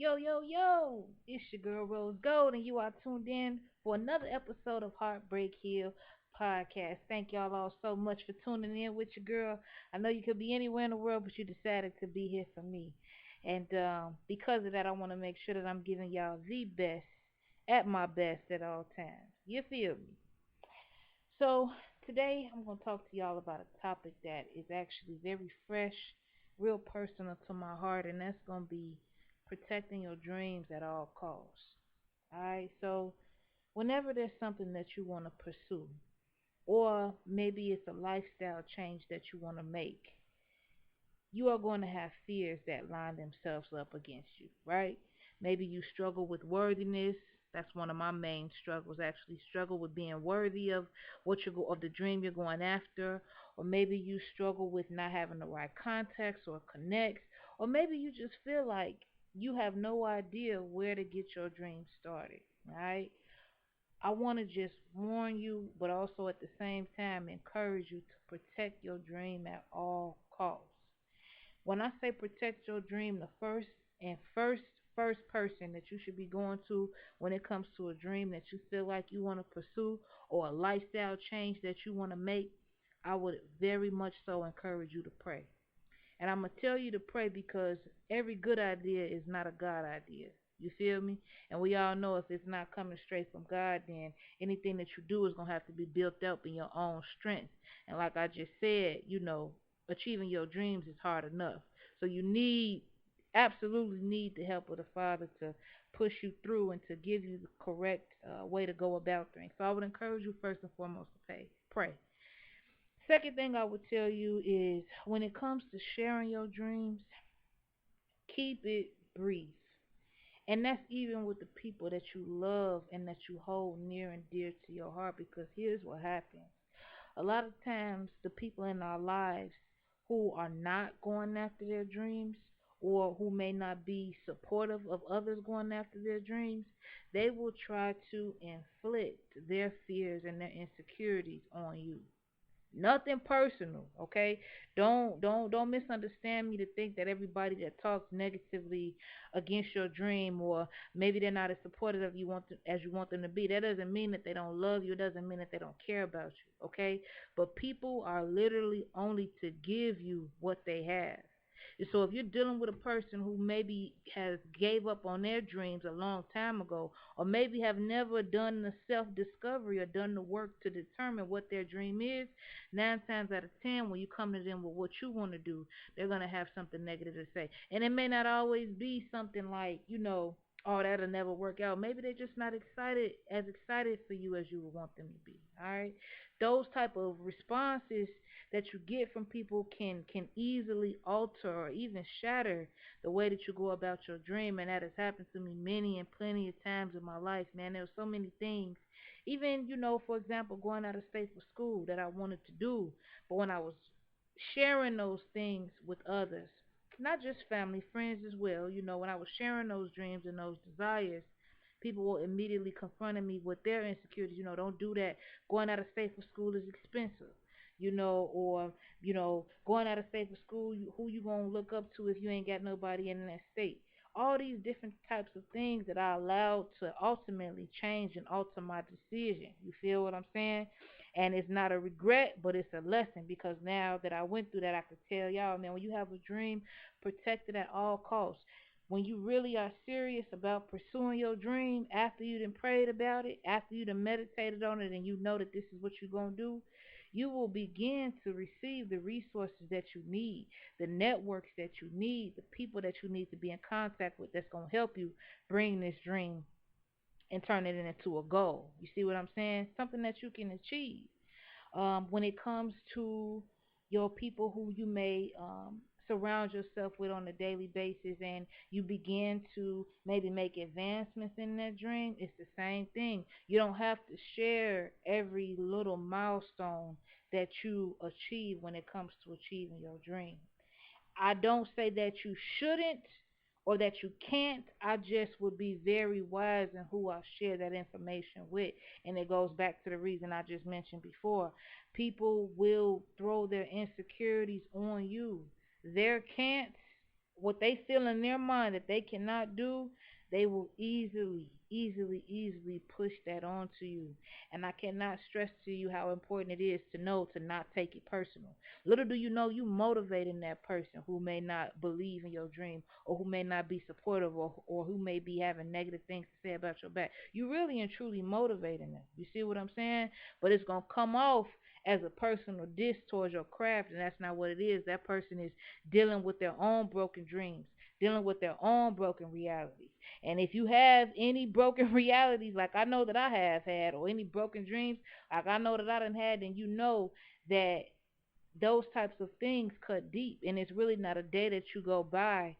Yo, yo, yo, it's your girl Rose Gold, and you are tuned in for another episode of Heartbreak Hill Podcast. Thank y'all all so much for tuning in with your girl. I know you could be anywhere in the world, but you decided to be here for me. And because of that, I want to make sure that I'm giving y'all the best at my best at all times. You feel me? So, today I'm going to talk to y'all about a topic that is actually very fresh, real personal to my heart, and that's going to be protecting your dreams at all costs. Alright, so whenever there's something that you want to pursue, or maybe it's a lifestyle change that you want to make, you are going to have fears that line themselves up against you, right? Maybe you struggle with worthiness. That's one of my main struggles. Actually, struggle with being worthy of of the dream you're going after, or maybe you struggle with not having the right contacts or connects, or maybe you just feel like you have no idea where to get your dream started. Right? I want to just warn you, but also at the same time encourage you to protect your dream at all costs. When I say protect your dream, the first person that you should be going to when it comes to a dream that you feel like you want to pursue or a lifestyle change that you want to make, I would very much so encourage you to pray. And I'm going to tell you to pray because every good idea is not a God idea. You feel me? And we all know if it's not coming straight from God, then anything that you do is going to have to be built up in your own strength. And like I just said, achieving your dreams is hard enough. So you absolutely need the help of the Father to push you through and to give you the correct way to go about things. So I would encourage you first and foremost to pray. Second thing I would tell you is when it comes to sharing your dreams, keep it brief. And that's even with the people that you love and that you hold near and dear to your heart because here's what happens. A lot of times, the people in our lives who are not going after their dreams or who may not be supportive of others going after their dreams, they will try to inflict their fears and their insecurities on you. Nothing personal, okay? Don't misunderstand me to think that everybody that talks negatively against your dream or maybe they're not as supportive of as you want them to be. That doesn't mean that they don't love you. It doesn't mean that they don't care about you, okay? But people are literally only to give you what they have. And so if you're dealing with a person who maybe has gave up on their dreams a long time ago, or maybe have never done the self-discovery or done the work to determine what their dream is, 9 times out of 10, when you come to them with what you want to do, they're going to have something negative to say. And it may not always be something like, oh, that'll never work out. Maybe they're just not excited for you as you would want them to be. All right. Those type of responses that you get from people can easily alter or even shatter the way that you go about your dream, and that has happened to me many and plenty of times in my life, man. There were so many things, even for example, going out of state for school that I wanted to do, but when I was sharing those things with others, not just family, friends as well, when I was sharing those dreams and those desires, people were immediately confronting me with their insecurities. Don't do that. Going out of state for school is expensive. Or going out of state for school, who you gonna look up to if you ain't got nobody in that state? All these different types of things that I allowed to ultimately change and alter my decision. You feel what I'm saying? And it's not a regret, but it's a lesson because now that I went through that, I could tell y'all, man, when you have a dream, protect it at all costs. When you really are serious about pursuing your dream, after you done prayed about it, after you done meditated on it, and you know that this is what you're going to do, you will begin to receive the resources that you need, the networks that you need, the people that you need to be in contact with that's going to help you bring this dream and turn it into a goal. You see what I'm saying? Something that you can achieve. When it comes to your people who you may surround yourself with on a daily basis and you begin to maybe make advancements in that dream, it's the same thing. You don't have to share every little milestone that you achieve when it comes to achieving your dream. I don't say that you shouldn't or that you can't. I just would be very wise in who I share that information with. And it goes back to the reason I just mentioned before. People will throw their insecurities on you. Their can'ts what they feel in their mind that they cannot do, they will easily push that onto you. And I cannot stress to you how important it is to know to not take it personal. Little do you know, you motivating that person who may not believe in your dream, or who may not be supportive, or who may be having negative things to say about your back. You really and truly motivating them. You see what I'm saying? But it's going to come off as a personal diss towards your craft, and that's not what it is. That person is dealing with their own broken dreams, dealing with their own broken realities. And if you have any broken realities, like I know that I have had, or any broken dreams, like I know that I done had, then you know that those types of things cut deep. And it's really not a day that you go by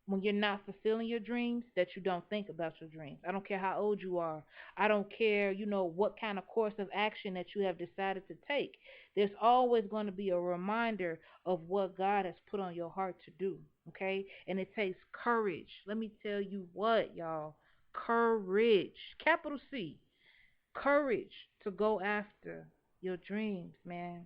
when you're not fulfilling your dreams that you don't think about your dreams. I don't care how old you are. I don't care, what kind of course of action that you have decided to take. There's always going to be a reminder of what God has put on your heart to do, okay? And it takes courage. Let me tell you what, y'all. Courage. Capital C. Courage to go after your dreams, man.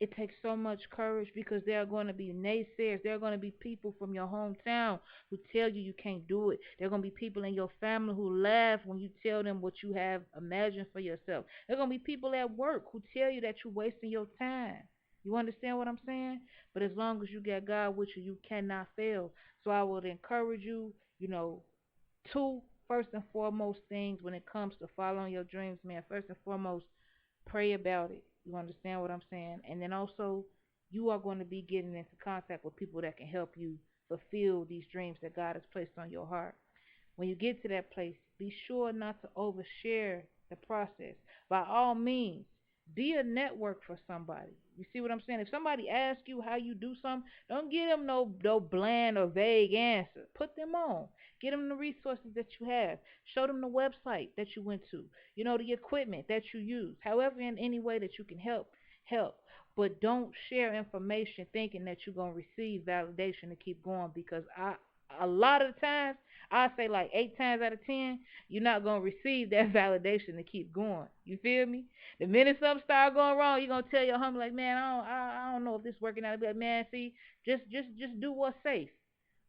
It takes so much courage, because there are going to be naysayers. There are going to be people from your hometown who tell you you can't do it. There are going to be people in your family who laugh when you tell them what you have imagined for yourself. There are going to be people at work who tell you that you're wasting your time. You understand what I'm saying? But as long as you got God with you, you cannot fail. So I would encourage you, two first and foremost things when it comes to following your dreams, man. First and foremost, pray about it. You understand what I'm saying? And then also, you are going to be getting into contact with people that can help you fulfill these dreams that God has placed on your heart. When you get to that place, be sure not to overshare the process. By all means, be a network for somebody. You see what I'm saying? If somebody asks you how you do something, don't give them no bland or vague answer. Put them on. Get them the resources that you have. Show them the website that you went to. The equipment that you use. However, in any way that you can help, help. But don't share information thinking that you're gonna receive validation to keep going, because a lot of the times, I say like 8 times out of 10, you're not gonna receive that validation to keep going. You feel me? The minute something start going wrong, you're gonna tell your homie like, man, I don't know if this working out. Be like, man, see, just do what's safe.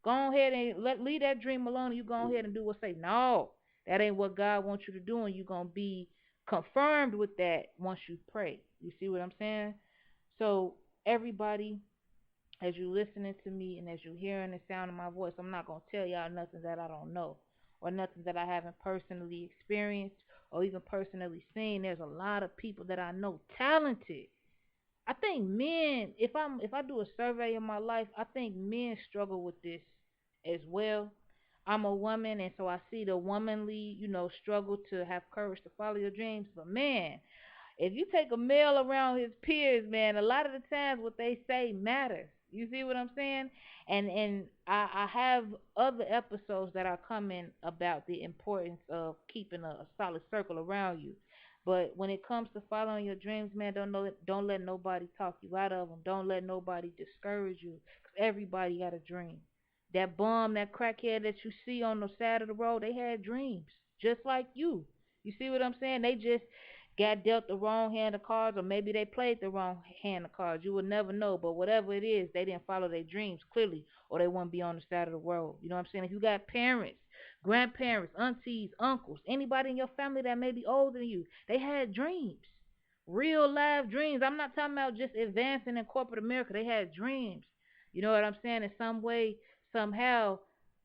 Go ahead and leave that dream alone, and you go ahead and do what's safe. No, that ain't what God wants you to do, and you're gonna be confirmed with that once you pray. You see what I'm saying? So everybody, as you listening to me and as you hearing the sound of my voice, I'm not gonna tell y'all nothing that I don't know, or nothing that I haven't personally experienced or even personally seen. There's a lot of people that I know talented. I think men, if I do a survey of my life, I think men struggle with this as well. I'm a woman, and so I see the womanly, struggle to have courage to follow your dreams. But man, if you take a male around his peers, man, a lot of the times what they say matters. You see what I'm saying? And I have other episodes that are coming about the importance of keeping a solid circle around you. But when it comes to following your dreams, man, don't let nobody talk you out of them. Don't let nobody discourage you. 'Cause everybody got a dream. That bum, that crackhead that you see on the side of the road, they had dreams just like you. You see what I'm saying? They just got dealt the wrong hand of cards, or maybe they played the wrong hand of cards. You will never know. But whatever it is, they didn't follow their dreams clearly, or they wouldn't be on the side of the road. You know what I'm saying? If you got parents, grandparents, aunties, uncles, anybody in your family that may be older than you, they had dreams. Real live dreams. I'm not talking about just advancing in corporate America. They had dreams. You know what I'm saying? In some way, somehow,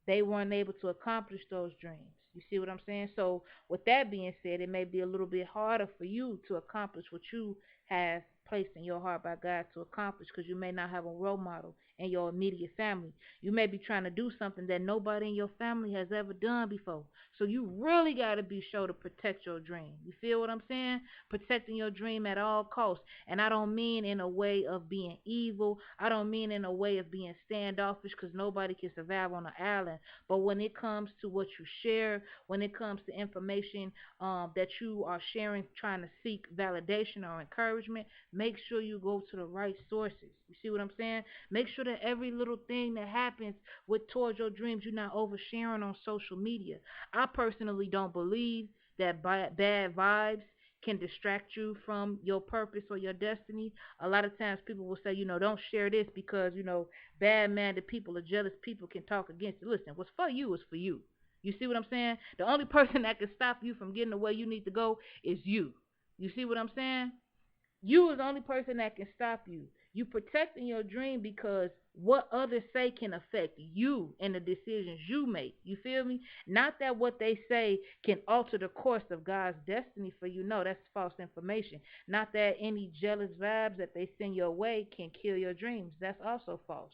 they weren't able to accomplish those dreams. You see what I'm saying? So, with that being said, it may be a little bit harder for you to accomplish what you have placed in your heart by God to accomplish, because you may not have a role model in your immediate family. You may be trying to do something that nobody in your family has ever done before. So you really got to be sure to protect your dream. You feel what I'm saying? Protecting your dream at all costs. And I don't mean in a way of being evil. I don't mean in a way of being standoffish, because nobody can survive on an island. But when it comes to what you share, when it comes to information that you are sharing, trying to seek validation or encouragement, make sure you go to the right sources. You see what I'm saying? Make sure that every little thing that happens with towards your dreams, you're not oversharing on social media. I personally don't believe that bad vibes can distract you from your purpose or your destiny. A lot of times people will say, don't share this because, bad-minded people or jealous people can talk against you. Listen, what's for you is for you. You see what I'm saying? The only person that can stop you from getting the way you need to go is you. You see what I'm saying? You is the only person that can stop you. You protecting your dream because what others say can affect you and the decisions you make. You feel me? Not that what they say can alter the course of God's destiny for you. No, that's false information. Not that any jealous vibes that they send your way can kill your dreams. That's also false.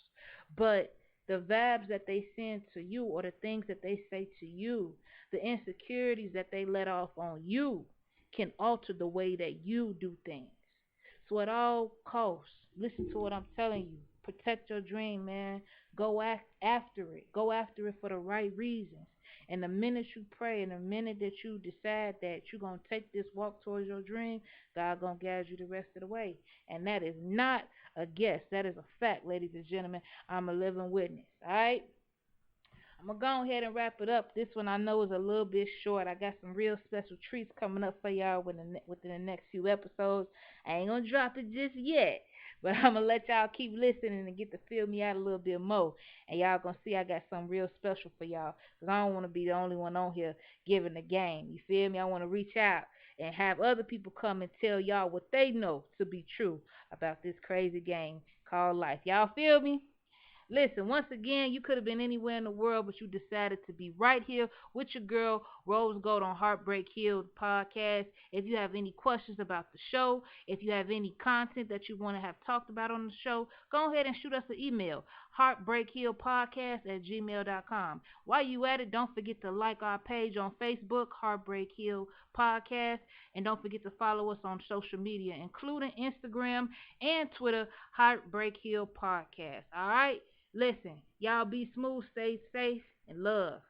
But the vibes that they send to you or the things that they say to you, the insecurities that they let off on you can alter the way that you do things. So at all costs, listen to what I'm telling you. Protect your dream, man. Go after it. Go after it for the right reasons. And the minute you pray and the minute that you decide that you're going to take this walk towards your dream, God going to guide you the rest of the way. And that is not a guess. That is a fact, ladies and gentlemen. I'm a living witness. All right? I'm gonna go ahead and wrap it up. This one I know is a little bit short. I got some real special treats coming up for y'all within the next few episodes. I ain't gonna drop it just yet, but I'm gonna let y'all keep listening and get to feel me out a little bit more. And y'all gonna see I got something real special for y'all. Cause I don't want to be the only one on here giving the game. You feel me? I want to reach out and have other people come and tell y'all what they know to be true about this crazy game called life. Y'all feel me? Listen, once again, you could have been anywhere in the world, but you decided to be right here with your girl, Rose Gold on Heartbreak Hill podcast. If you have any questions about the show, if you have any content that you want to have talked about on the show, go ahead and shoot us an email, heartbreakhillpodcast@gmail.com. While you at it, don't forget to like our page on Facebook, Heartbreak Hill Podcast, and don't forget to follow us on social media, including Instagram and Twitter, Heartbreak Hill Podcast. All right? Listen, y'all be smooth, stay safe, and love.